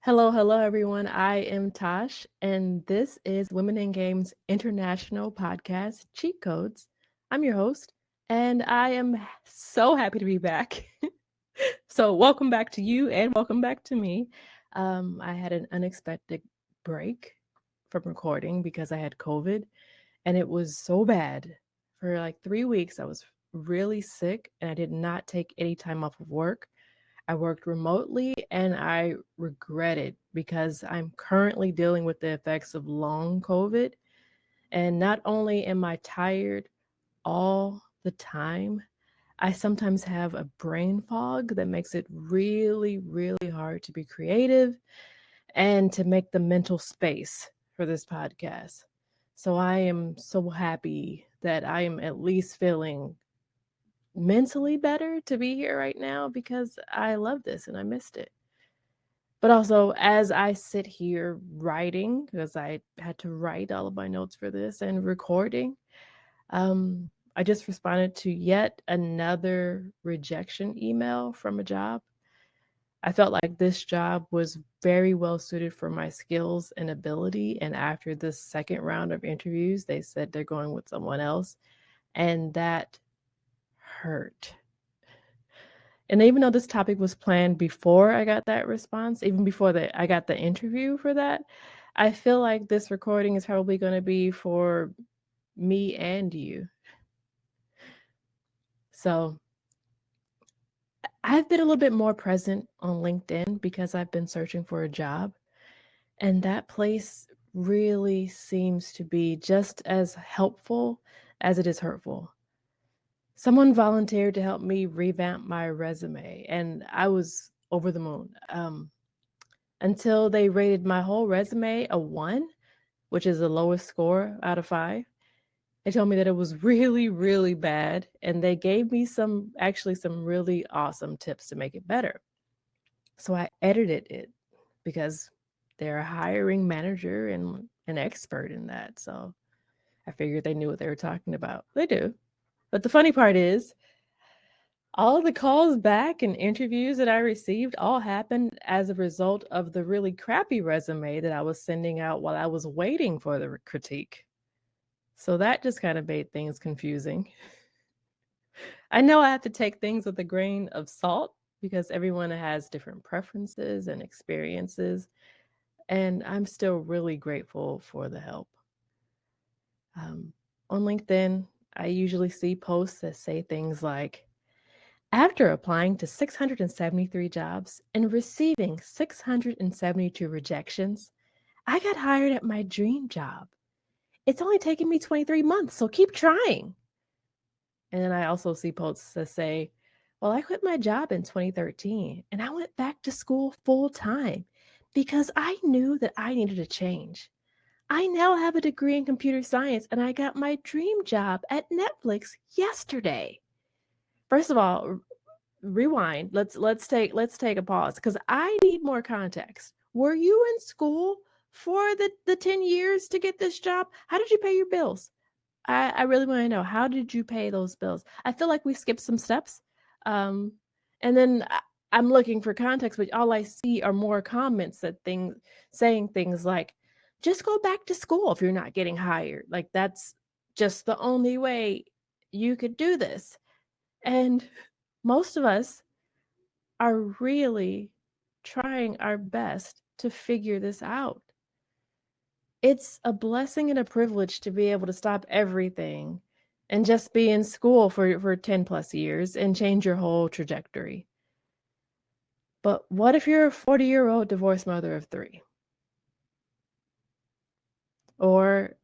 Hello, everyone. I am Tosh, and this is Women in Games International Podcast Cheat Codes. I'm your host, and I am so happy to be back. So, welcome back to you, and welcome back to me. I had an unexpected break from recording because I had COVID, and it was so bad. For like 3 weeks, I was really sick, and I did not take any time off of work. I worked remotely and I regret it because I'm currently dealing with the effects of long COVID. And not only am I tired all the time, I sometimes have a brain fog that makes it really, really hard to be creative and to make the mental space for this podcast. So I am so happy that I am at least feeling mentally better to be here right now because I love this and I missed it. But also, as I sit here writing, because I had to write all of my notes for this and recording, I just responded to yet another rejection email from a job. I felt like this job was very well suited for my skills and ability. And after this second round of interviews, they said they're going with someone else. And that hurt. And even though this topic was planned before I got that response, even before I got the interview for that, I feel like this recording is probably going to be for me and you. So I've been a little bit more present on LinkedIn because I've been searching for a job. And that place really seems to be just as helpful as it is hurtful. Someone volunteered to help me revamp my resume, and I was over the moon. Until they rated my whole resume a 1, which is the lowest score out of 5. They told me that it was really, really bad, and they gave me some really awesome tips to make it better. So I edited it because they're a hiring manager and an expert in that. So I figured they knew what they were talking about. They do. But the funny part is, all of the calls back and interviews that I received all happened as a result of the really crappy resume that I was sending out while I was waiting for the critique. So that just kind of made things confusing. I know I have to take things with a grain of salt because everyone has different preferences and experiences, and I'm still really grateful for the help. On LinkedIn, I usually see posts that say things like, after applying to 673 jobs and receiving 672 rejections, I got hired at my dream job. It's only taken me 23 months, so keep trying. And then I also see posts that say, well, I quit my job in 2013 and I went back to school full time because I knew that I needed a change. I now have a degree in computer science and I got my dream job at Netflix yesterday. First of all, rewind. Let's take a pause because I need more context. Were you in school for the 10 years to get this job? How did you pay your bills? I really want to know, how did you pay those bills? I feel like we skipped some steps. Um, and then I'm looking for context, but all I see are more comments that things saying things like, just go back to school if you're not getting hired. Like that's just the only way you could do this. And most of us are really trying our best to figure this out. It's a blessing and a privilege to be able to stop everything and just be in school for 10 plus years and change your whole trajectory. But what if you're a 40-year-old divorced mother of 3? Or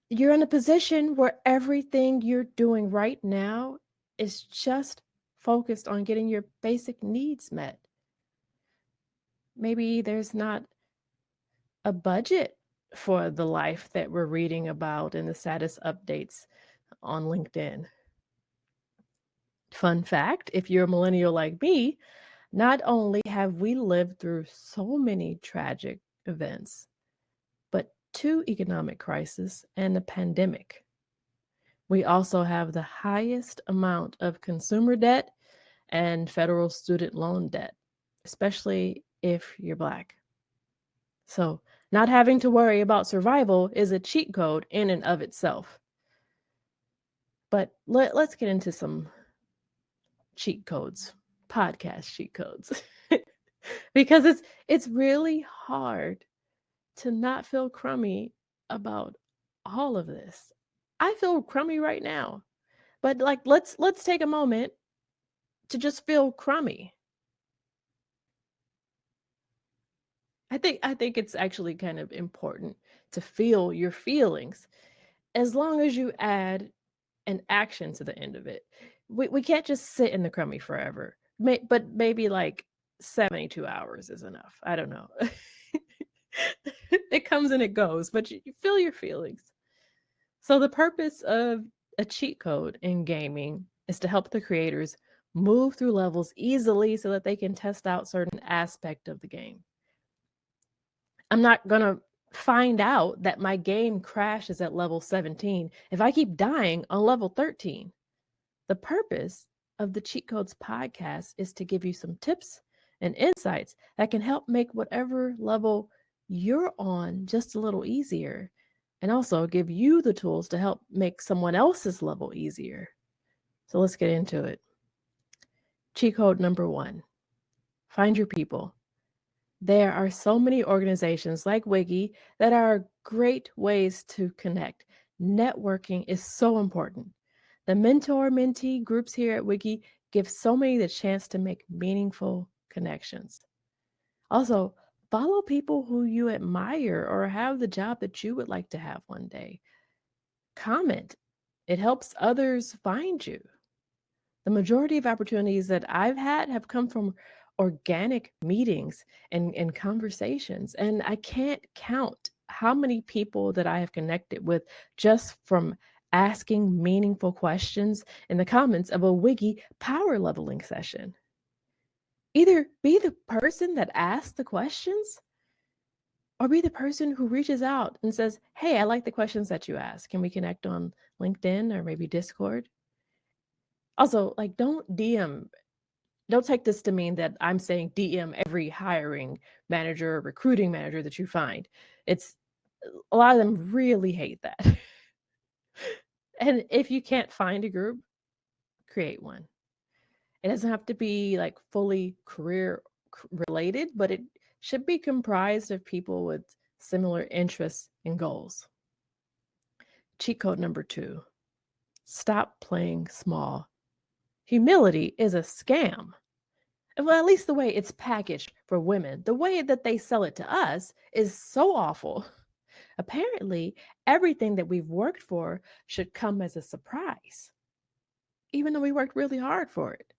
you're in a position where everything you're doing right now is just focused on getting your basic needs met. Maybe there's not a budget for the life that we're reading about in the status updates on LinkedIn. Fun fact, if you're a millennial like me, not only have we lived through so many tragic events, but 2 economic crises and a pandemic. We also have the highest amount of consumer debt and federal student loan debt, especially if you're Black. So, not having to worry about survival is a cheat code in and of itself. But let's get into some cheat codes, podcast cheat codes. Because it's really hard to not feel crummy about all of this. I feel crummy right now. But like let's take a moment to just feel crummy. I think it's actually kind of important to feel your feelings as long as you add an action to the end of it. We can't just sit in the crummy forever. But maybe like 72 hours is enough. I don't know. It comes and it goes, but you feel your feelings. So the purpose of a cheat code in gaming is to help the creators move through levels easily so that they can test out certain aspect of the game. I'm not going to find out that my game crashes at level 17 if I keep dying on level 13. The purpose of the Cheat Codes podcast is to give you some tips and insights that can help make whatever level you're on just a little easier, and also give you the tools to help make someone else's level easier. So let's get into it. Cheat code number 1: find your people. There are so many organizations like WIGI that are great ways to connect. Networking is so important. The mentor-mentee groups here at WIGI give so many the chance to make meaningful connections. Also, follow people who you admire or have the job that you would like to have one day. Comment. It helps others find you. The majority of opportunities that I've had have come from organic meetings and conversations. And I can't count how many people that I have connected with just from asking meaningful questions in the comments of a Wiki power leveling session. Either be the person that asks the questions or be the person who reaches out and says, "Hey, I like the questions that you ask. Can we connect on LinkedIn or maybe Discord?" Also, like, don't take this to mean that I'm saying DM every hiring manager or recruiting manager that you find. It's a lot of them really hate that. And if you can't find a group, create one. It doesn't have to be like fully career related, but it should be comprised of people with similar interests and goals. Cheat code number 2: stop playing small. Humility is a scam. Well, at least the way it's packaged for women. The way that they sell it to us is so awful. Apparently, everything that we've worked for should come as a surprise, even though we worked really hard for it.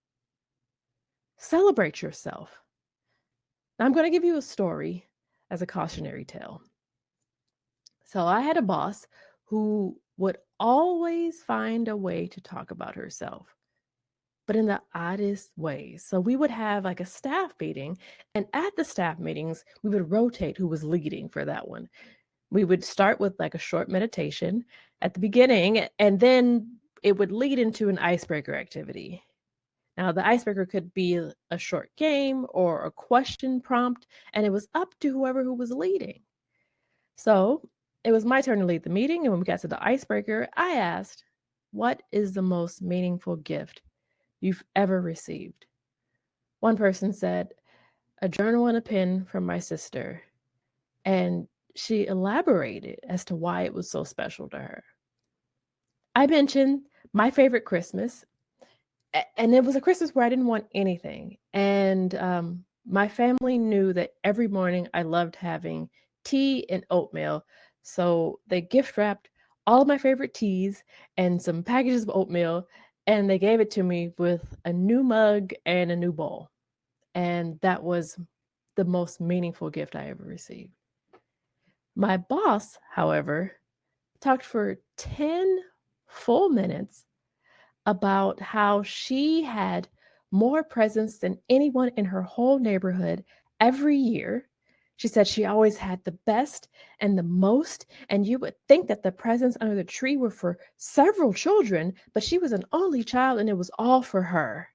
Celebrate yourself. Now, I'm going to give you a story as a cautionary tale. So, I had a boss who would always find a way to talk about herself, but in the oddest ways. So we would have like a staff meeting, and at the staff meetings, we would rotate who was leading for that one. We would start with like a short meditation at the beginning, and then it would lead into an icebreaker activity. Now, the icebreaker could be a short game or a question prompt, and it was up to whoever who was leading. So it was my turn to lead the meeting, and when we got to the icebreaker, I asked, "What is the most meaningful gift you've ever received?" One person said, "A journal and a pen from my sister." And she elaborated as to why it was so special to her. I mentioned my favorite Christmas, and it was a Christmas where I didn't want anything. And my family knew that every morning I loved having tea and oatmeal. So they gift wrapped all of my favorite teas and some packages of oatmeal, and they gave it to me with a new mug and a new bowl. And that was the most meaningful gift I ever received. My boss, however, talked for 10 full minutes about how she had more presents than anyone in her whole neighborhood every year. She said she always had the best and the most, and you would think that the presents under the tree were for several children, but she was an only child and it was all for her.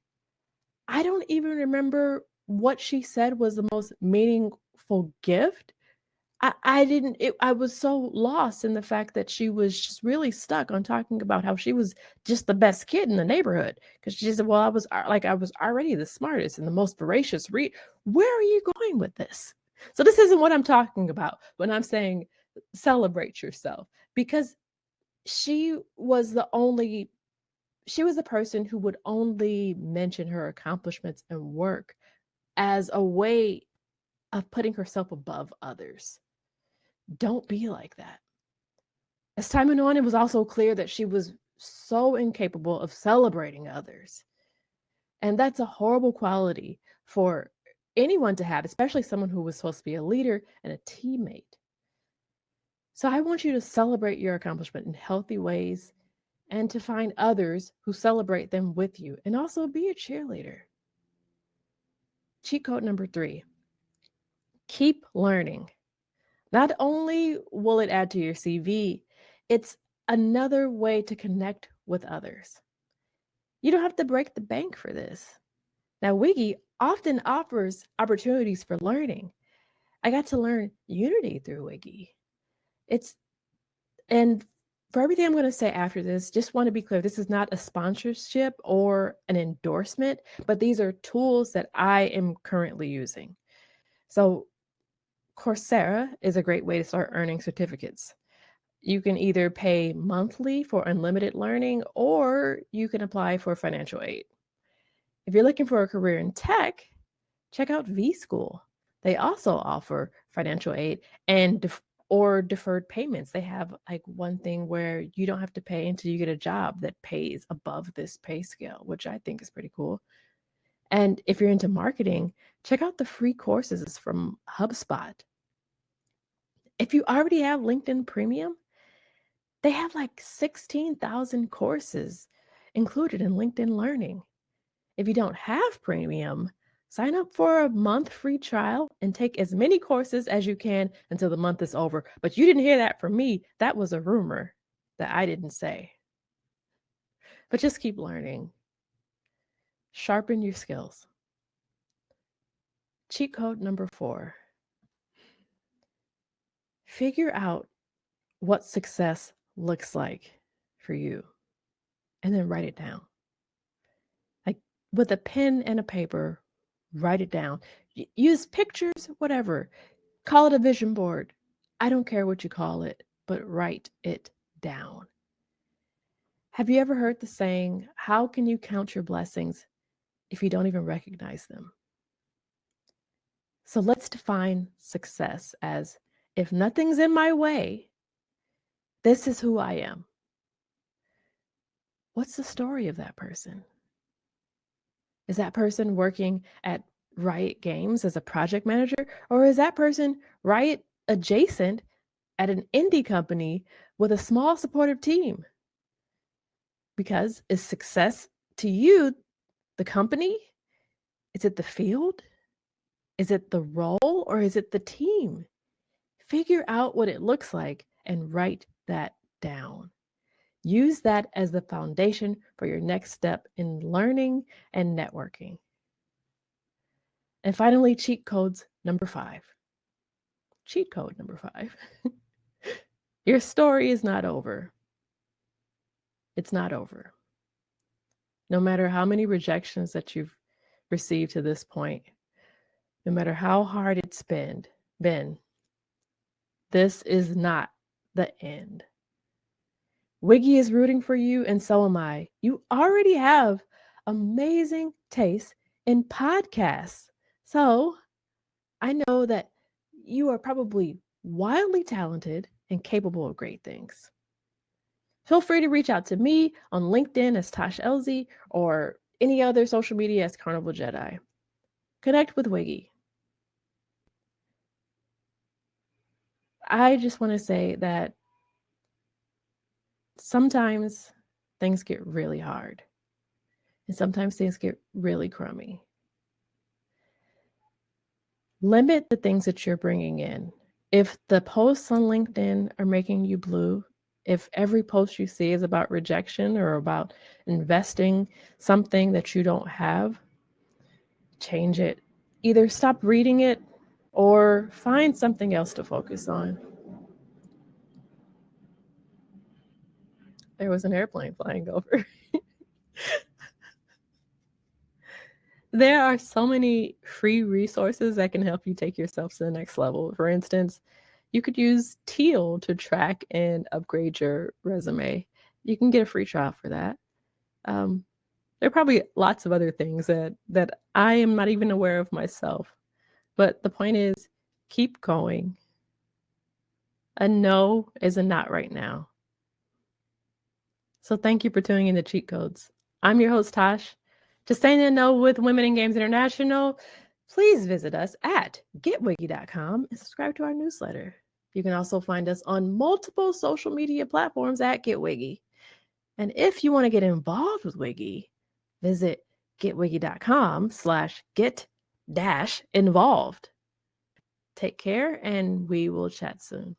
I don't even remember what she said was the most meaningful gift, I was so lost in the fact that she was just really stuck on talking about how she was just the best kid in the neighborhood. Because she said, well, I was already the smartest and the most voracious read. Where are you going with this? So this isn't what I'm talking about when I'm saying celebrate yourself, because she was the person who would only mention her accomplishments and work as a way of putting herself above others. Don't be like that. As time went on, it was also clear that she was so incapable of celebrating others. And that's a horrible quality for anyone to have, especially someone who was supposed to be a leader and a teammate. So I want you to celebrate your accomplishment in healthy ways and to find others who celebrate them with you, and also be a cheerleader. Cheat code number 3, keep learning. Not only will it add to your CV, it's another way to connect with others. You don't have to break the bank for this. Now, WIGI often offers opportunities for learning. I got to learn Unity through WIGI. And for everything I'm going to say after this, just want to be clear, this is not a sponsorship or an endorsement, but these are tools that I am currently using. So Coursera is a great way to start earning certificates. You can either pay monthly for unlimited learning, or you can apply for financial aid. If you're looking for a career in tech, check out V-School. They also offer financial aid and or deferred payments. They have like one thing where you don't have to pay until you get a job that pays above this pay scale, which I think is pretty cool. And if you're into marketing, check out the free courses from HubSpot. If you already have LinkedIn Premium, they have like 16,000 courses included in LinkedIn Learning. If you don't have Premium, sign up for a month free trial and take as many courses as you can until the month is over. But you didn't hear that from me. That was a rumor that I didn't say. But just keep learning. Sharpen your skills. Cheat code number 4. Figure out what success looks like for you and then write it down. Like with a pen and a paper, write it down. Use pictures, whatever. Call it a vision board. I don't care what you call it, but write it down. Have you ever heard the saying, how can you count your blessings if you don't even recognize them? So let's define success as, if nothing's in my way, this is who I am. What's the story of that person? Is that person working at Riot Games as a project manager? Or is that person Riot adjacent at an indie company with a small supportive team? Because is success to you the company? Is it the field? Is it the role, or is it the team? Figure out what it looks like and write that down. Use that as the foundation for your next step in learning and networking. And finally, cheat codes number 5. Cheat code number 5. Your story is not over. It's not over. No matter how many rejections that you've received to this point, no matter how hard it's been, this is not the end. WIGI is rooting for you, and so am I. You already have amazing taste in podcasts. So I know that you are probably wildly talented and capable of great things. Feel free to reach out to me on LinkedIn as Tosh Elzy or any other social media as Carnival Jedi. Connect with WIGI. I just want to say that sometimes things get really hard, and sometimes things get really crummy. Limit the things that you're bringing in. If the posts on LinkedIn are making you blue, if every post you see is about rejection or about investing something that you don't have, change it. Either stop reading it or find something else to focus on. There was an airplane flying over. There are so many free resources that can help you take yourself to the next level. For instance, you could use Teal to track and upgrade your resume. You can get a free trial for that. Um, there are probably lots of other things that I am not even aware of myself. But the point is, keep going. A no is a not right now. So thank you for tuning in to Cheat Codes. I'm your host, Tosh. To stay in the know with Women in Games International, please visit us at getwiggy.com and subscribe to our newsletter. You can also find us on multiple social media platforms at GetWiggy. And if you want to get involved with Wiggy, visit getwiggy.com/get-involved. Take care, and we will chat soon.